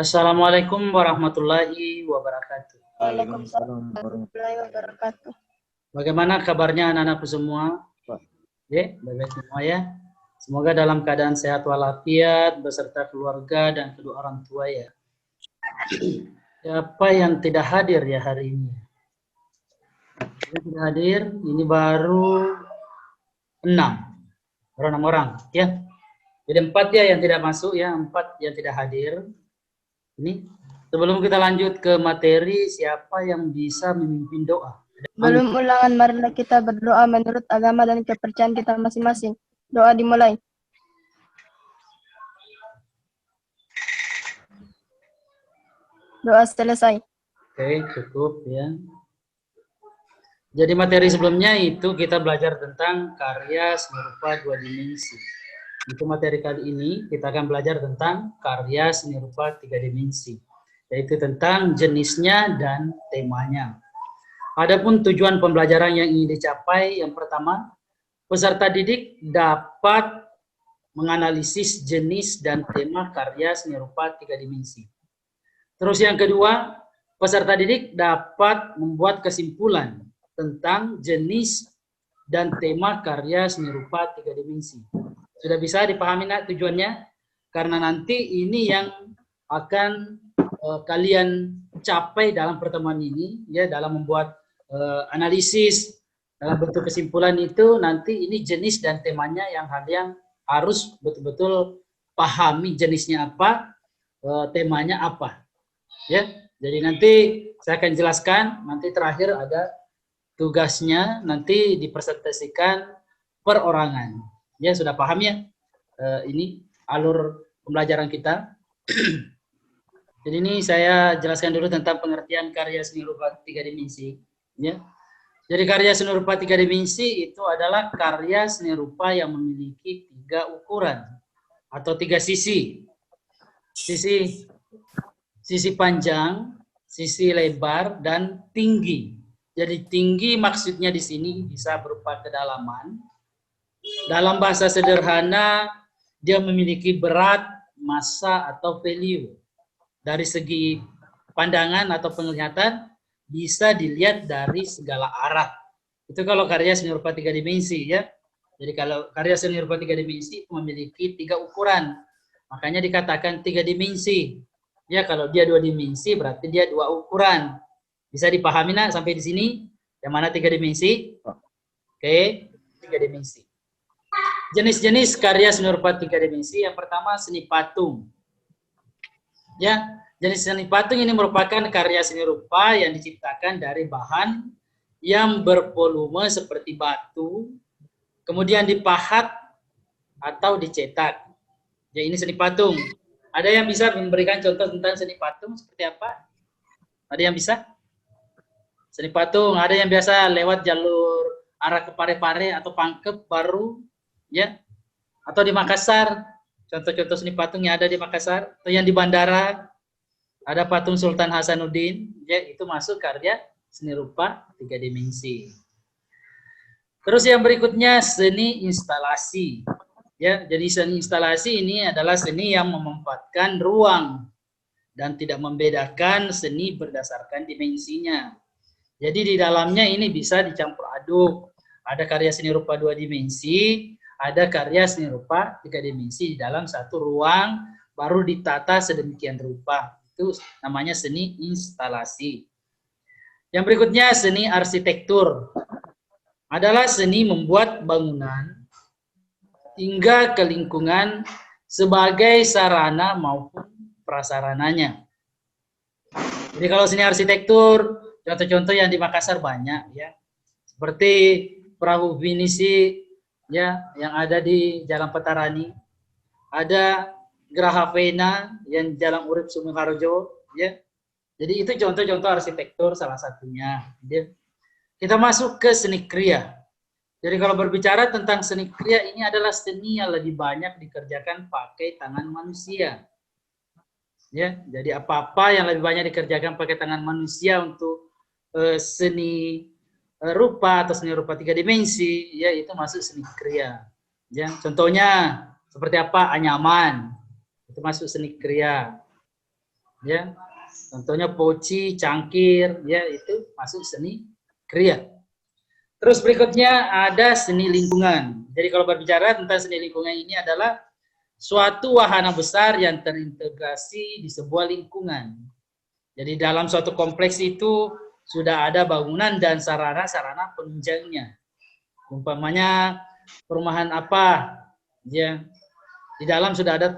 Assalamualaikum warahmatullahi wabarakatuh. Waalaikumsalam warahmatullahi wabarakatuh. Bagaimana kabarnya anak-anakku semua? Ya, baik-baik semua ya. Semoga dalam keadaan sehat walafiat beserta keluarga dan kedua orang tua ya. Siapa yang tidak hadir ya hari ini? Yang tidak hadir, ini baru 6. Baru 6 orang ya. Jadi 4 ya yang tidak masuk ya, 4 yang tidak hadir. Ini sebelum kita lanjut ke materi, siapa yang bisa memimpin doa? Belum ulangan, marilah kita berdoa menurut agama dan kepercayaan kita masing-masing. Doa dimulai. Doa selesai. Oke, cukup ya. Jadi materi sebelumnya itu kita belajar tentang karya seni rupa 2 dimensi. Untuk materi kali ini kita akan belajar tentang karya seni rupa 3 dimensi, yaitu tentang jenisnya dan temanya. Adapun tujuan pembelajaran yang ingin dicapai, yang pertama, peserta didik dapat menganalisis jenis dan tema karya seni rupa 3 dimensi. Terus yang kedua, peserta didik dapat membuat kesimpulan tentang jenis dan tema karya seni rupa 3 dimensi. Sudah bisa dipahami nak tujuannya? Karena nanti ini yang akan kalian capai dalam pertemuan ini, ya, dalam membuat analisis dalam bentuk kesimpulan itu, nanti ini jenis dan temanya yang kalian harus betul-betul pahami jenisnya apa, temanya apa. Ya, jadi nanti saya akan jelaskan, nanti terakhir ada tugasnya, nanti dipresentasikan perorangan. Ya, sudah paham ya? Ini alur pembelajaran kita. Jadi ini saya jelaskan dulu tentang pengertian karya seni rupa 3 dimensi. Ya. Jadi karya seni rupa 3 dimensi itu adalah karya seni rupa yang memiliki 3 ukuran atau 3 sisi. Sisi panjang, sisi lebar, dan tinggi. Jadi tinggi maksudnya di sini bisa berupa kedalaman. Dalam bahasa sederhana, dia memiliki berat, massa, atau value. Dari segi pandangan atau penglihatan, bisa dilihat dari segala arah. Itu kalau karya seni rupa 3 dimensi ya. Jadi kalau karya seni rupa 3 dimensi memiliki 3 ukuran. Makanya dikatakan 3 dimensi. Ya, kalau dia 2 dimensi berarti dia 2 ukuran. Bisa dipahami nak sampai di sini? Yang mana 3 dimensi? Oke, 3 dimensi. Jenis-jenis karya seni rupa 3 dimensi, yang pertama seni patung. Ya, jenis seni patung ini merupakan karya seni rupa yang diciptakan dari bahan yang bervolume seperti batu, kemudian dipahat atau dicetak. Ya, ini seni patung. Ada yang bisa memberikan contoh tentang seni patung seperti apa? Ada yang bisa? Seni patung, ada yang biasa lewat jalur arah ke Parepare atau Pangkep baru, ya? Atau di Makassar, contoh-contoh seni patung yang ada di Makassar, atau yang di bandara, ada patung Sultan Hasanuddin, ya, itu masuk karya seni rupa 3 dimensi. Terus yang berikutnya seni instalasi. Ya, jadi seni instalasi ini adalah seni yang memanfaatkan ruang dan tidak membedakan seni berdasarkan dimensinya. Jadi di dalamnya ini bisa dicampur aduk. Ada karya seni rupa 2 dimensi, ada karya seni rupa 3 dimensi di dalam satu ruang, baru ditata sedemikian rupa. Itu namanya seni instalasi. Yang berikutnya seni arsitektur. Adalah seni membuat bangunan hingga ke lingkungan sebagai sarana maupun prasarananya. Jadi kalau seni arsitektur, contoh-contoh yang di Makassar banyak ya. Seperti perahu pinisi ya yang ada di Jalan Petarani. Ada Geraha Vena yang Jalan Urip Sumoharjo ya. Jadi itu contoh-contoh arsitektur salah satunya. Ya. Kita masuk ke seni kriya. Jadi kalau berbicara tentang seni kriya, ini adalah seni yang lebih banyak dikerjakan pakai tangan manusia. Ya, jadi apa-apa yang lebih banyak dikerjakan pakai tangan manusia untuk seni rupa atau seni rupa 3 dimensi, ya itu masuk seni kriya. Ya, contohnya seperti apa? Anyaman, itu masuk seni kriya. Ya, contohnya poci, cangkir, ya itu masuk seni kriya. Terus berikutnya ada seni lingkungan. Jadi kalau berbicara tentang seni lingkungan ini adalah suatu wahana besar yang terintegrasi di sebuah lingkungan. Jadi dalam suatu kompleks itu sudah ada bangunan dan sarana-sarana penunjangnya. Umpamanya perumahan apa, ya di dalam sudah ada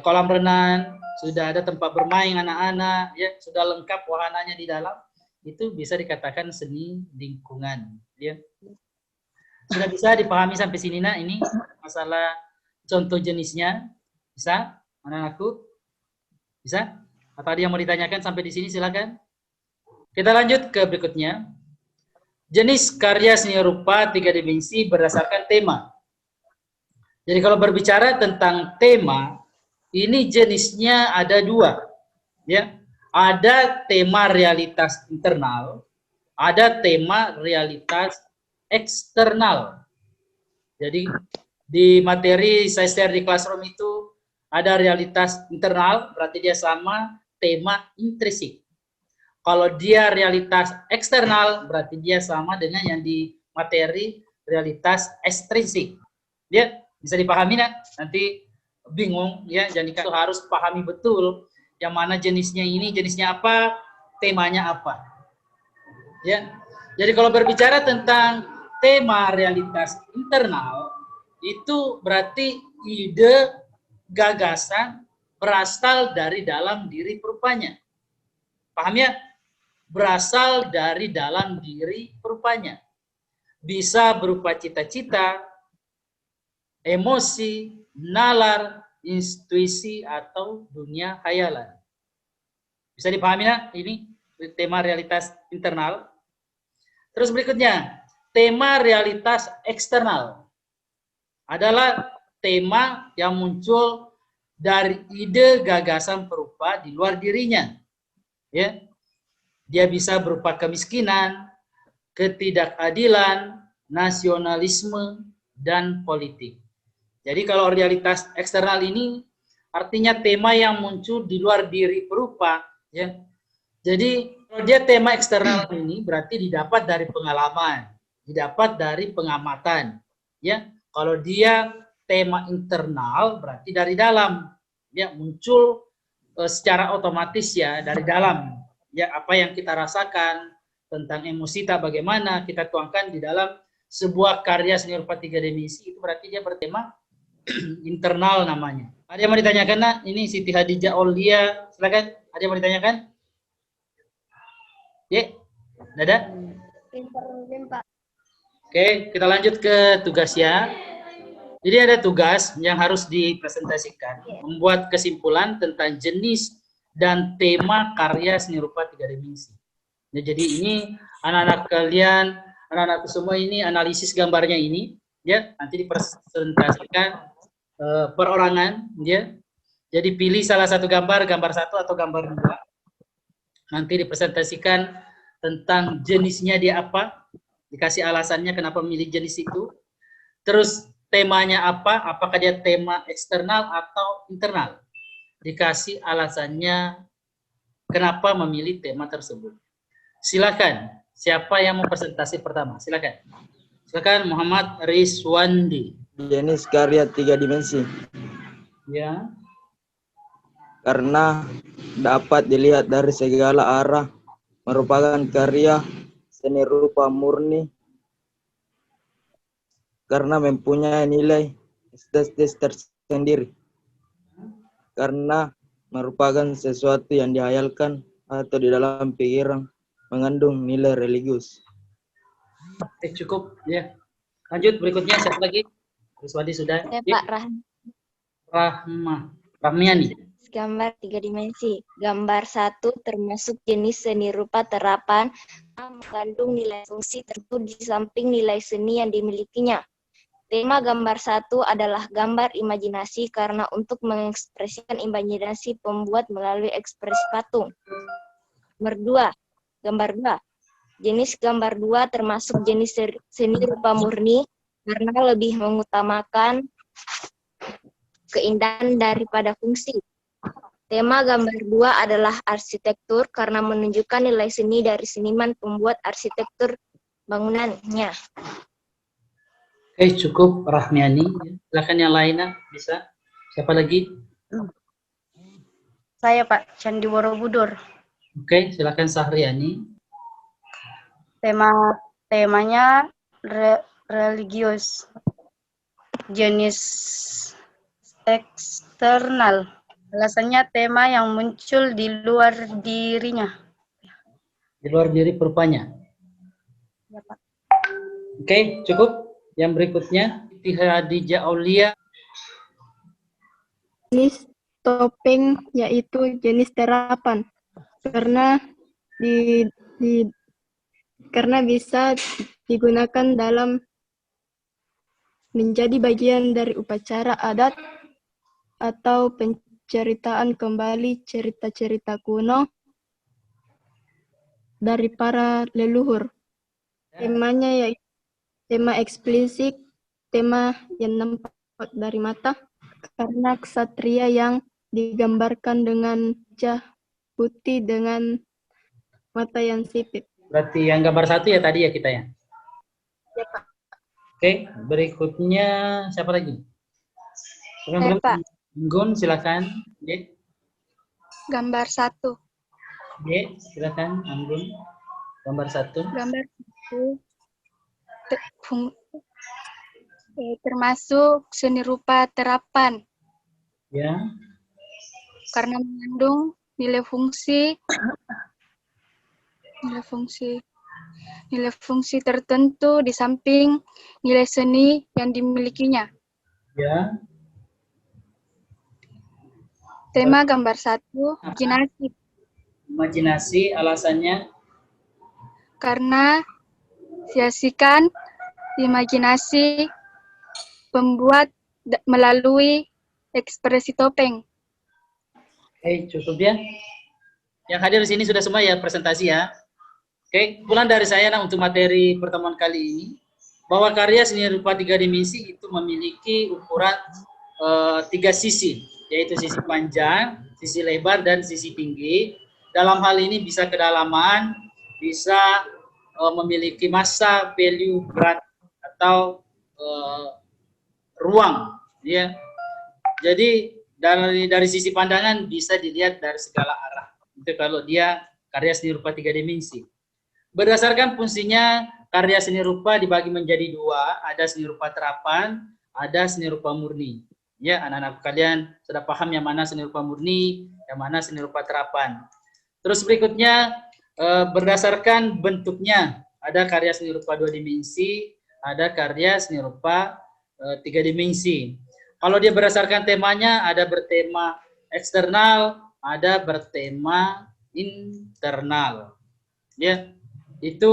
kolam renang, sudah ada tempat bermain anak-anak, ya sudah lengkap wahananya di dalam, itu bisa dikatakan seni lingkungan. Ya. Sudah bisa dipahami sampai sini nak? Ini masalah contoh jenisnya, bisa? Anak-anakku, bisa? Apa ada yang mau ditanyakan sampai di sini? Silakan. Kita lanjut ke berikutnya. Jenis karya seni rupa 3 dimensi berdasarkan tema. Jadi kalau berbicara tentang tema, ini jenisnya ada 2, ya. Ada tema realitas internal, ada tema realitas eksternal. Jadi di materi saya share di classroom itu ada realitas internal, berarti dia sama tema intrinsik. Kalau dia realitas eksternal, berarti dia sama dengan yang di materi realitas ekstrinsik. Dia bisa dipahami nak? Nanti bingung ya, jadi itu harus pahami betul yang mana jenisnya ini, jenisnya apa, temanya apa. Ya. Jadi kalau berbicara tentang tema realitas internal, itu berarti ide, gagasan berasal dari dalam diri perupanya. Paham ya? Berasal dari dalam diri perupanya. Bisa berupa cita-cita, emosi, nalar, intuisi, atau dunia khayalan. Bisa dipahami ya? Ini tema realitas internal. Terus berikutnya, tema realitas eksternal adalah tema yang muncul dari ide gagasan perupa di luar dirinya. Ya. Dia bisa berupa kemiskinan, ketidakadilan, nasionalisme, dan politik. Jadi kalau realitas eksternal ini artinya tema yang muncul di luar diri perupa, ya. Jadi kalau dia tema eksternal ini berarti didapat dari pengalaman, didapat dari pengamatan, ya. Kalau dia tema internal berarti dari dalam, ya muncul secara otomatis ya dari dalam, ya apa yang kita rasakan tentang emosi tak bagaimana kita tuangkan di dalam sebuah karya seni rupa 3 dimensi, itu berarti dia bertema internal namanya. Ada yang mau ditanyakan nak? Ini Siti Hadijah Aulia, silakan. Ada yang mau ditanyakan? Ya, ada? Oke, kita lanjut ke tugas ya. Jadi ada tugas yang harus dipresentasikan, membuat kesimpulan tentang jenis dan tema karya seni rupa 3 dimensi. Ya, jadi ini anak-anak kalian, anak-anak semua ini analisis gambarnya ini, ya nanti dipresentasikan perorangan, ya. Jadi pilih salah satu gambar, gambar 1 atau gambar 2. Nanti dipresentasikan tentang jenisnya dia apa, dikasih alasannya kenapa memilih jenis itu. Terus temanya apa, apakah dia tema eksternal atau internal. Dikasih alasannya kenapa memilih tema tersebut. Silakan, siapa yang mau presentasi pertama? Silakan. Silakan Muhammad Rizwandi. Jenis karya 3 dimensi. Ya. Karena dapat dilihat dari segala arah, merupakan karya seni rupa murni karena mempunyai nilai estetis tersendiri. Karena merupakan sesuatu yang dihayalkan atau di dalam pikiran mengandung nilai religius. Cukup ya. Lanjut berikutnya siapa lagi? Rizwandi sudah. Saya Pak Rahmiani. Gambar 3 dimensi. Gambar 1 termasuk jenis seni rupa terapan yang mengandung nilai fungsi tertentu di samping nilai seni yang dimilikinya. Tema gambar 1 adalah gambar imajinasi karena untuk mengekspresikan imajinasi pembuat melalui ekspresi patung. Nomor 2. Gambar 2. Jenis gambar 2 termasuk jenis seni rupa murni karena lebih mengutamakan keindahan daripada fungsi. Tema gambar 2 adalah arsitektur karena menunjukkan nilai seni dari seniman pembuat arsitektur bangunannya. Oke, cukup Rahmiani. Silakan yang lainnya bisa. Siapa lagi? Saya Pak, Candi Borobudur. Oke, silakan Sahriani. Temanya religius. Jenis eksternal. Alasannya tema yang muncul di luar dirinya. Di luar diri perupanya. Ya, Pak. Oke, cukup. Yang berikutnya, Siti Khadijah Aulia. Jenis topeng yaitu jenis terapan karena karena bisa digunakan dalam menjadi bagian dari upacara adat atau penceritaan kembali cerita-cerita kuno dari para leluhur. Temanya yaitu tema eksplisit, tema yang nampak dari mata, karena ksatria yang digambarkan dengan wajah putih dengan mata yang sipit. Berarti yang gambar 1 ya tadi ya kita ya. Ya, Pak. Oke, berikutnya siapa lagi? Belum. Pak. Gun, silakan. Ye. Gambar 1. Ye, silakan Anggun. Gambar 1. Gambar 1 termasuk seni rupa terapan Ya. karena mengandung nilai fungsi tertentu di samping nilai seni yang dimilikinya. Ya. Tema gambar 1, imajinasi, Imajinasi, alasannya karena siasatan imajinasi pembuat melalui ekspresi topeng. oke, cukup ya. Yang hadir di sini sudah semua ya presentasi ya. Oke, pulang dari saya nah, untuk materi pertemuan kali ini bahwa karya seni rupa 3 dimensi itu memiliki ukuran 3 sisi, yaitu sisi panjang, sisi lebar, dan sisi tinggi. Dalam hal ini bisa kedalaman, bisa memiliki massa, value, berat, atau ruang, ya. Jadi dari sisi pandangan bisa dilihat dari segala arah. Itu kalau dia karya seni rupa 3 dimensi. Berdasarkan fungsinya, karya seni rupa dibagi menjadi 2, ada seni rupa terapan, ada seni rupa murni. Ya, anak-anak kalian sudah paham yang mana seni rupa murni, yang mana seni rupa terapan. Terus berikutnya, berdasarkan bentuknya, ada karya seni rupa 2 dimensi, ada karya seni rupa 3 dimensi. Kalau dia berdasarkan temanya, ada bertema eksternal, ada bertema internal. Ya, itu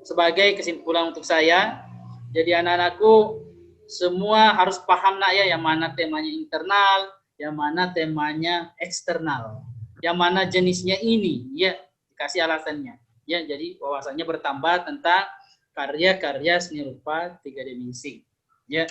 sebagai kesimpulan untuk saya. Jadi anak-anakku semua harus paham nak ya, yang mana temanya internal, yang mana temanya eksternal, yang mana jenisnya ini, ya dikasih alasannya. Ya, jadi wawasannya bertambah tentang karya-karya seni rupa 3 dimensi. Ya.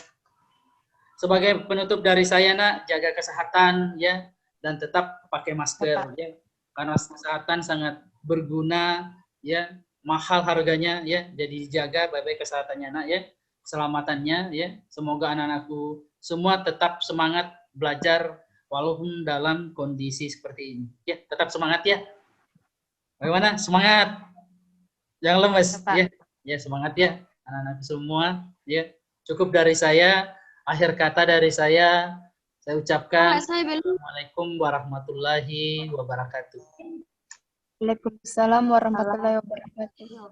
Sebagai penutup dari saya nak, jaga kesehatan ya, dan tetap pakai masker ya, karena kesehatan sangat berguna ya, mahal harganya ya, jadi jaga baik-baik kesehatannya nak ya, keselamatannya ya. Semoga anak-anakku semua tetap semangat belajar walaupun dalam kondisi seperti ini ya, tetap semangat ya. Bagaimana? Semangat, jangan lemes ya. Ya, semangat ya anak-anak semua ya. Cukup dari saya. Akhir kata dari saya ucapkan Assalamualaikum warahmatullahi wabarakatuh. Waalaikumsalam warahmatullahi wabarakatuh.